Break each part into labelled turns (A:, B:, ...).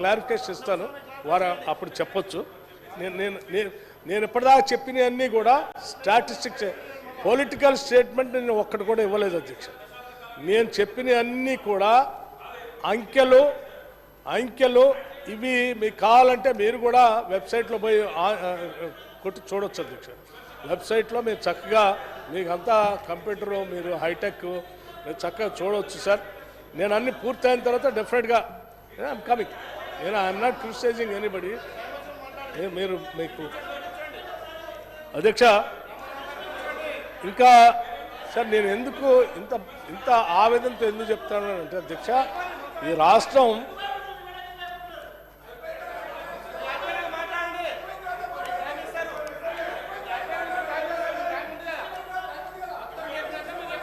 A: Clarification ఇస్తాను, వారు అప్పుడు చెప్పొచ్చు. నేను ఇప్పటిదాకా చెప్పినవన్నీ కూడా స్టాటిస్టిక్స్, పొలిటికల్ స్టేట్మెంట్ నేను ఒక్కటి కూడా ఇవ్వలేదు అధ్యక్ష. నేను చెప్పినవన్నీ కూడా అంకెలు ఇవి మీకు కావాలంటే మీరు కూడా వెబ్సైట్లో పోయి కొట్టి చూడొచ్చు అధ్యక్ష. వెబ్సైట్లో మీరు చక్కగా మీకు అంతా కంప్యూటరు మీరు హైటెక్ మీరు చక్కగా చూడవచ్చు సార్. నేను అన్ని పూర్తయిన తర్వాత డెఫినెట్గా I'm coming. I'm not criticising anybody. మీరు మీకు అధ్యక్ష ఇంకా సార్ నేను ఎందుకు ఇంత ఆవేదనతో ఎందుకు చెప్తాను అంటే అధ్యక్ష, ఈ రాష్ట్రం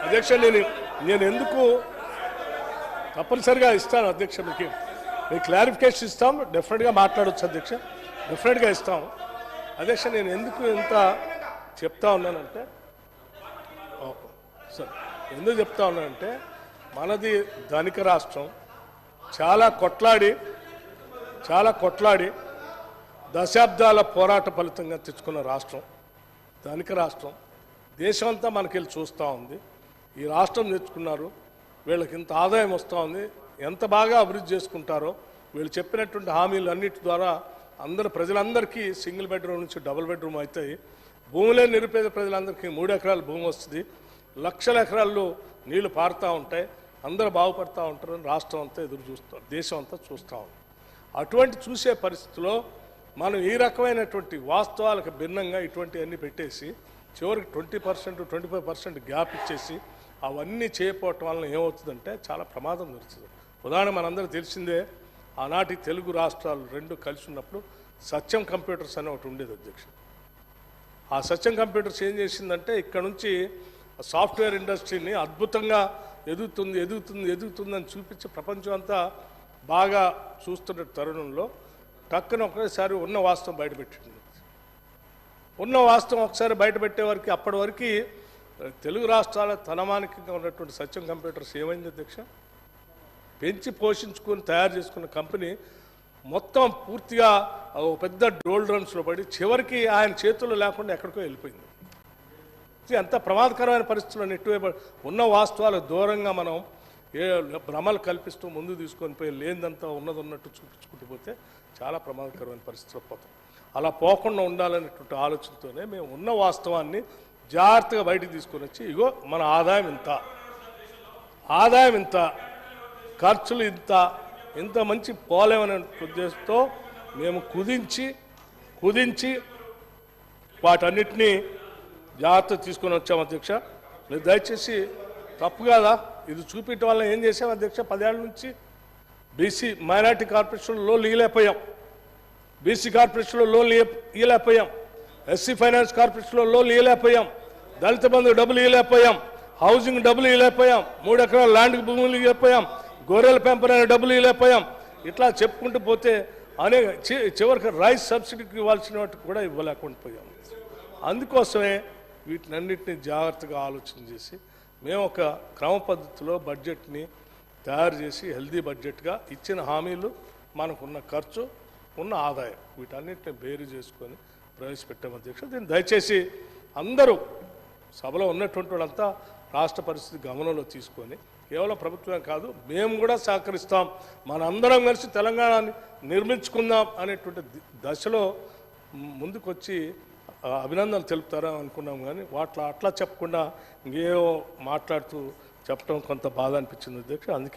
A: అధ్యక్ష నేను ఎందుకు తప్పనిసరిగా ఇస్తాను అధ్యక్ష, మీకు క్లారిఫికేషన్ ఇస్తాం, డెఫినెట్గా మాట్లాడవచ్చు అధ్యక్ష, డెఫినెట్గా ఇస్తాం అధ్యక్ష. నేను ఎందుకు ఇంత చెప్తా ఉన్నానంటే సార్, ఎందుకు చెప్తా ఉన్నానంటే మనది ధనిక రాష్ట్రం, చాలా కొట్లాడి దశాబ్దాల పోరాట ఫలితంగా తెచ్చుకున్న రాష్ట్రం, ధనిక రాష్ట్రం. దేశం అంతా మనకెళ్ళి చూస్తూ ఉంది. ఈ రాష్ట్రం తెచ్చుకున్నారు, వీళ్ళకి ఇంత ఆదాయం వస్తూ ఉంది, ఎంత బాగా అభివృద్ధి చేసుకుంటారో వీళ్ళు చెప్పినటువంటి హామీలు అన్నిటి ద్వారా ప్రజలందరికీ సింగిల్ బెడ్రూమ్ నుంచి డబుల్ బెడ్రూమ్ అవుతాయి. భూములే నిరుపేద ప్రజలందరికీ 3 ఎకరాల భూమి వస్తుంది, లక్షల ఎకరాల్లో నీళ్లు పారుతూ ఉంటాయి, అందరూ బాగుపడుతూ ఉంటారని రాష్ట్రం అంతా ఎదురు చూస్తారు, దేశం అంతా చూస్తూ ఉంది. అటువంటి చూసే పరిస్థితిలో మనం ఈ రకమైనటువంటి వాస్తవాలకు భిన్నంగా ఇటువంటివన్నీ పెట్టేసి చివరికి 20% 25% గ్యాప్ ఇచ్చేసి అవన్నీ చేయకపోవటం వలన ఏమవుతుందంటే చాలా ప్రమాదం జరుగుతుంది. ఉదాహరణ మనందరూ తెలిసిందే, ఆనాటి తెలుగు రాష్ట్రాలు 2 కలిసి ఉన్నప్పుడు సత్యం కంప్యూటర్స్ అనే ఒకటి ఉండేది అధ్యక్ష. ఆ సత్యం కంప్యూటర్స్ ఏం చేసిందంటే ఇక్కడ నుంచి సాఫ్ట్వేర్ ఇండస్ట్రీని అద్భుతంగా ఎదుగుతుంది అని చూపించి ప్రపంచం అంతా బాగా చూస్తున్న తరుణంలో టక్కున ఒకసారి ఉన్న వాస్తవం బయటపెట్టింది. ఉన్న వాస్తవం ఒకసారి బయటపెట్టే వరకు అప్పటి వరకు తెలుగు రాష్ట్రాల తనమానికంగా ఉన్నటువంటి సత్యం కంప్యూటర్స్ ఏమైంది అధ్యక్ష, పెంచి పోషించుకొని తయారు చేసుకున్న కంపెనీ మొత్తం పూర్తిగా పెద్ద డోల్ డ్రమ్స్లో పడి చివరికి ఆయన చేతుల్లో లేకుండా ఎక్కడికో వెళ్ళిపోయింది. ఎంత ప్రమాదకరమైన పరిస్థితుల్లో నెట్టివేయబ ఉన్న వాస్తవాలకు దూరంగా మనం భ్రమలు కల్పిస్తూ ముందు తీసుకొని పోయి లేనిదంతా ఉన్నట్టు చూపించుకుంటూ పోతే చాలా ప్రమాదకరమైన పరిస్థితుల్లో పోతాం. అలా పోకుండా ఉండాలనేటువంటి ఆలోచనతోనే మేము ఉన్న వాస్తవాన్ని జాగ్రత్తగా బయటికి తీసుకొని వచ్చి ఇగో మన ఆదాయం ఇంత ఖర్చులు ఇంత మంచి పోలేమనే ఉద్దేశంతో మేము కుదించి వాటన్నిటినీ జాగ్రత్త తీసుకొని వచ్చాము అధ్యక్ష. మీరు దయచేసి తప్పు కాదా ఇది చూపించడం వల్ల ఏం చేసాం అధ్యక్ష, 10 ఏళ్ళ నుంచి బీసీ మైనార్టీ కార్పొరేషన్లో లోన్లు ఇవ్వలేకపోయాం, బీసీ కార్పొరేషన్లో లోన్లు ఇవ్వలేకపోయాం, ఎస్సీ ఫైనాన్స్ కార్పొరేషన్లో లోన్లు ఇవ్వలేకపోయాం, దళిత బంధు డబ్బులు ఇవ్వలేకపోయాం, హౌసింగ్ డబ్బులు ఇవ్వలేకపోయాం, 3 ఎకరాల ల్యాండ్కి భూములు ఇవ్వలేకపోయాం, గొర్రెల పెంపరైన డబ్బులు ఇవ్వలేకపోయాం. ఇట్లా చెప్పుకుంటూ పోతే అనేక చివరికి రైస్ సబ్సిడీకి ఇవ్వాల్సిన వాటికి కూడా ఇవ్వలేకుండా పోయాం. అందుకోసమే వీటినన్నింటినీ జాగ్రత్తగా ఆలోచన చేసి మేము ఒక క్రమ పద్ధతిలో బడ్జెట్ని తయారు చేసి హెల్దీ బడ్జెట్గా ఇచ్చిన హామీలు, మనకున్న ఖర్చు, ఉన్న ఆదాయం వీటన్నిటిని బేరు చేసుకొని ప్రవేశపెట్టాము అధ్యక్ష. దీన్ని దయచేసి అందరూ సభలో ఉన్నటువంటి వాళ్ళంతా రాష్ట్ర పరిస్థితి గమనంలో తీసుకొని కేవలం ప్రభుత్వం కాదు మేము కూడా సహకరిస్తాం, మనందరం కలిసి తెలంగాణని నిర్మించుకుందాం అనేటువంటి దశలో ముందుకొచ్చి అభినందనలు తెలుపుతారని అనుకున్నాం. కానీ అట్లా చెప్పకుండా ఇంకేవో మాట్లాడుతూ చెప్పడం కొంత బాధ అనిపించింది అధ్యక్ష. అందుకే